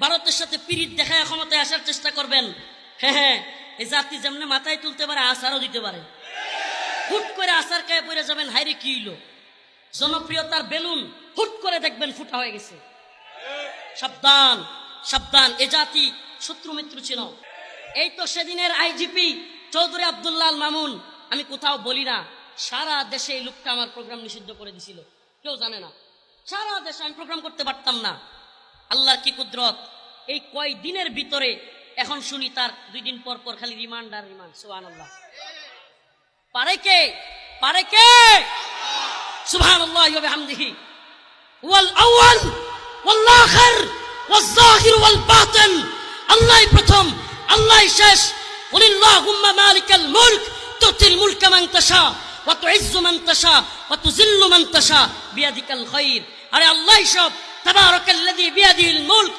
ভারতের সাথে পিরিত দেখায় ক্ষমতায় আসার চেষ্টা করবেন। হ্যাঁ হ্যাঁ, এই জাতি যেমনি মাথায় তুলতে পারে আসারও দিতে পারে। হুট করে আসার খেয়ে পড়ে যাবেন, হাইরে কি হইল, জনপ্রিয়তার বেলুন হুট করে দেখবেন ফুটা হয়ে গেছে। সাবধান সাবধান, এ জাতি শত্রু মিত্র ছিল। এই তো সেদিনের আইজিপি চৌধুরী আব্দুল্লাহ আল মামুন, আমি কোথাও বলি না, সারা দেশে এই লোকটা আমার প্রোগ্রাম নিষিদ্ধ করে দিছিল, কেউ জানে না। সারা দেশে আমি প্রোগ্রাম করতে পারতাম না। আল্লাহর কি কুদরত, এই কয় দিনের ভিতরে এখন শুনি তার 2 দিন পর পর খালি রিমান্ড আর রিমান্ড। সুবহানাল্লাহ, পারে কে? পারে কে? সুবহানাল্লাহি ওয়া বিহামদিহি। ওয়াল আউয়াল ওয়াল আখির ওয়াজ যাহির ওয়াল বাতিন, আল্লাহই প্রথম, আল্লাহই শেষ। কুলিল্লাহুম্মা মালিকাল মুলক তুতিল মুলকা মান তাশা ওয়া তুইজ্জু মান তাশা ওয়া তুযিল্লু মান তাশা বিয়াদিকাল খায়র। আরে আল্লাহই সব, তাবারাকাল্লাযী বিয়াদিহিল মুলক